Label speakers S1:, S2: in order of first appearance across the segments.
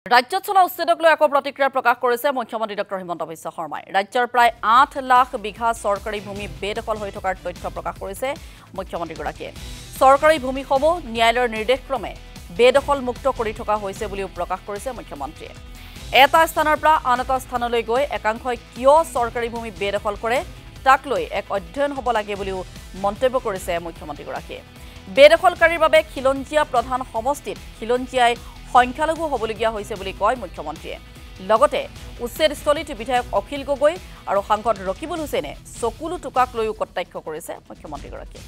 S1: ৰাজ্যত চলা উচ্ছেদক লৈ আকৌ প্ৰতিক্ৰিয়া প্ৰকাশ কৰিছে মুখ্যমন্ত্ৰী ডক্টৰ হিমন্ত বিশ্ব শৰ্মাই। ৰাজ্যৰ প্ৰায় ৮ লাখ বিঘা চৰকাৰী ভূমি বেদখল হৈ থকাৰ তথ্য প্ৰকাশ কৰিছে মুখ্যমন্ত্ৰীগৰাকীয়ে। চৰকাৰী ভূমিসমূহ ন্যায়ালয়ৰ নিৰ্দেশক্ৰমে বেদখল মুক্ত কৰি থকা হৈছে বুলিও প্ৰকাশ কৰিছে মুখ্যমন্ত্ৰীয়ে। এটা স্থানৰ পৰা আন এটা স্থানলৈ গৈ একাংশই কিয় চৰকাৰী ভূমি বেদখল কৰে তাক লৈ এক অধ্যয়ন হ'ব লাগে বুলিও মন্তব্য কৰিছে মুখ্যমন্ত্ৰীগৰাকীয়ে। বেদখলকাৰীৰ বাবে খিলঞ্জীয়া প্ৰধান সমষ্টিত খিলঞ্জীয়াই সংখ্যালঘু হ'বলগীয়া হৈছে বুলি কয় মুখ্যমন্ত্ৰীয়ে। লগতে উচ্ছেদস্থলীত বিধায়ক অখিল গগৈ আৰু সাংসদ ৰকিবুল হুছেইনে চকুলো টোকাক লৈও কটাক্ষ কৰিছে মুখ্যমন্ত্ৰীগৰাকীয়ে।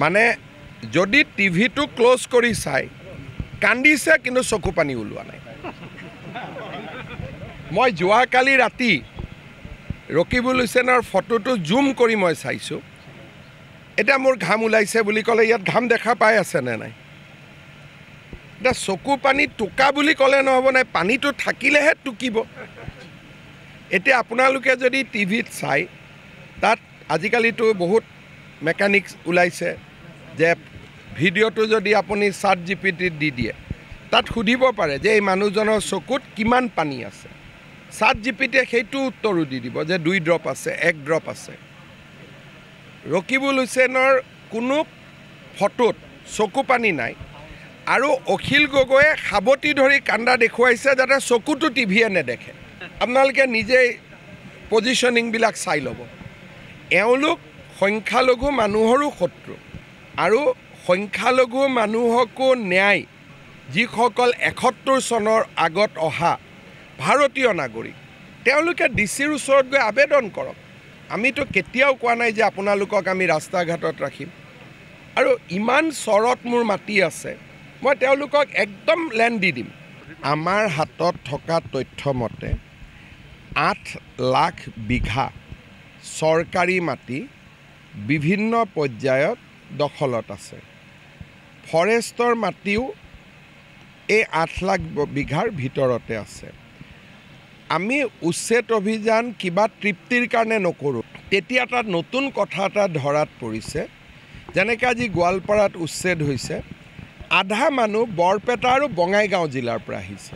S2: মানে যদি টিভিটো ক্লোজ কৰি চাই কান্দিছে কিন্তু চকু পানী ওলোৱা নাই। মই যোৱাকালি ৰাতি ৰকিবুল হুছেইনৰ ফটোটো জুম কৰি মই চাইছোঁ। এতিয়া মোৰ ঘাম ওলাইছে বুলি ক'লে ইয়াত ঘাম দেখা পাই আছে নে নাই? এতিয়া চকু পানী টোকা বুলি ক'লে নহ'ব, নাই পানীটো থাকিলেহে টুকিব। এতিয়া আপোনালোকে যদি টিভিত চাই তাত আজিকালিতো বহুত মেকানিক্স ওলাইছে যে ভিডিঅ'টো যদি আপুনি ChatGPT-ত দি দিয়ে তাত সুধিব পাৰে যে এই মানুহজনৰ চকুত কিমান পানী আছে। ChatGPT-য়ে সেইটো উত্তৰো দি দিব যে 2 ড্ৰপ আছে, 1 ড্ৰপ আছে। ৰকিবুল হুছেইনৰ কোনো ফটোত চকু পানী নাই আৰু অখিল গগৈয়ে সাৱটি ধৰি কান্দা দেখুৱাইছে যাতে চকুটো টিভিয়ে নেদেখে। আপোনালোকে নিজেই পজিশ্যনিংবিলাক চাই ল'ব। এওঁলোক সংখ্যালঘু মানুহৰো শত্ৰু আৰু সংখ্যালঘু মানুহকো ন্যায় যিসকল 71 চনৰ আগত অহা ভাৰতীয় নাগৰিক তেওঁলোকে ডিচিৰ ওচৰত গৈ আবেদন কৰক। আমিতো কেতিয়াও কোৱা নাই যে আপোনালোকক আমি ৰাস্তা ঘাটত ৰাখিম। আৰু ইমান চৰত মোৰ মাটি আছে, মই তেওঁলোকক একদম লেণ্ড দি দিম। আমাৰ হাতত থকা তথ্য মতে 8 লাখ বিঘা চৰকাৰী মাটি বিভিন্ন পৰ্যায়ত দখলত আছে। ফৰেষ্টৰ মাটিও এই 8 লাখ বিঘাৰ ভিতৰতে আছে। আমি উচ্ছেদ অভিযান কিবা তৃপ্তিৰ কাৰণে নকৰোঁ। তেতিয়া তাত নতুন কথা এটা ধৰাত পৰিছে, যেনেকৈ আজি গোৱালপাৰাত উচ্ছেদ হৈছে, আধা মানুহ বৰপেটা আৰু বঙাইগাঁও জিলাৰ পৰা আহিছে।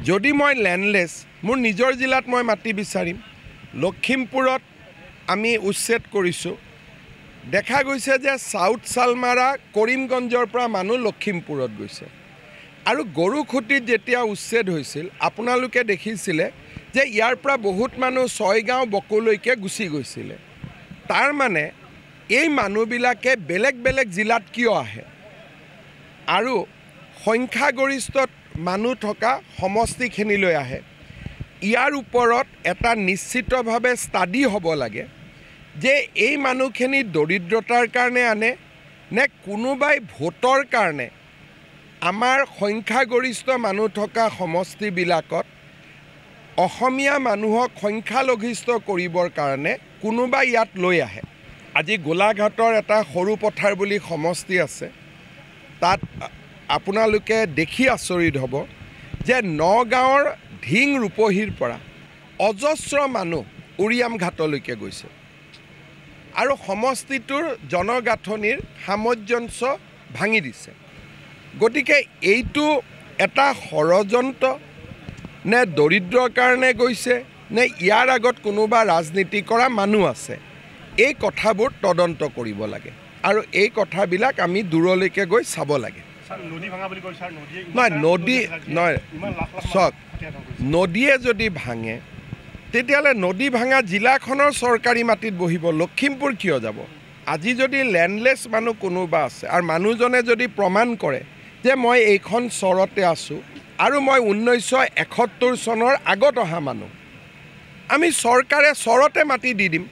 S2: যদি মই লেণ্ডলেছ, মোৰ নিজৰ জিলাত মই মাটি বিচাৰিম। লখিমপুৰত আমি উচ্ছেদ কৰিছোঁ, দেখা গৈছে যে চাউথ চালমাৰা কৰিমগঞ্জৰ পৰা মানুহ লখিমপুৰত গৈছে। আৰু গৰুখুটিত যেতিয়া উচ্ছেদ হৈছিল আপোনালোকে দেখিছিলে যে ইয়াৰ পৰা বহুত মানুহ ছয়গাঁও বকলৈকে গুচি গৈছিলে। তাৰ মানে এই মানুহবিলাকে বেলেগ বেলেগ জিলাত কিয় আহে আৰু সংখ্যাগৰিষ্ঠ মানুহ থকা সমষ্টিখিনিলৈ আহে, ইয়াৰ ওপৰত এটা নিশ্চিতভাৱে ষ্টাডি হ'ব লাগে যে এই মানুহখিনি দৰিদ্ৰতাৰ কাৰণে আনে নে কোনোবাই ভোটৰ কাৰণে আমাৰ সংখ্যাগৰিষ্ঠ মানুহ থকা সমষ্টিবিলাকত অসমীয়া মানুহক সংখ্যালঘিষ্ঠ কৰিবৰ কাৰণে কোনোবাই ইয়াত লৈ আহে। আজি গোলাঘাটৰ এটা সৰু পথাৰ বুলি সমষ্টি আছে, তাত আপোনালোকে দেখি আচৰিত হ'ব যে নগাঁৱৰ ঢিং ৰূপহীৰ পৰা অজস্ৰ মানুহ উৰিয়াম ঘাটলৈকে গৈছে আৰু সমষ্টিটোৰ জনগাঁথনিৰ সামঞ্জস্য ভাঙি দিছে। গতিকে এইটো এটা ষড়যন্ত্ৰ নে দৰিদ্ৰৰ কাৰণে গৈছে নে ইয়াৰ আগত কোনোবা ৰাজনীতি কৰা মানুহ আছে, এই কথাবোৰ তদন্ত কৰিব লাগে আৰু এই কথাবিলাক আমি দূৰলৈকে গৈ চাব লাগে। নহয় নদী নহয়, চাওক, নদীয়ে যদি ভাঙে তেতিয়াহ'লে নদী ভাঙা জিলাখনৰ চৰকাৰী মাটিত বহিব, লখিমপুৰ কিয় যাব? আজি যদি লেণ্ডলেছ মানুহ কোনোবা আছে আৰু মানুহজনে যদি প্ৰমাণ কৰে যে মই এইখন চৰতে আছোঁ আৰু মই 1971 চনৰ আগত অহা মানুহ, আমি চৰকাৰে চৰতে মাটি দি দিম।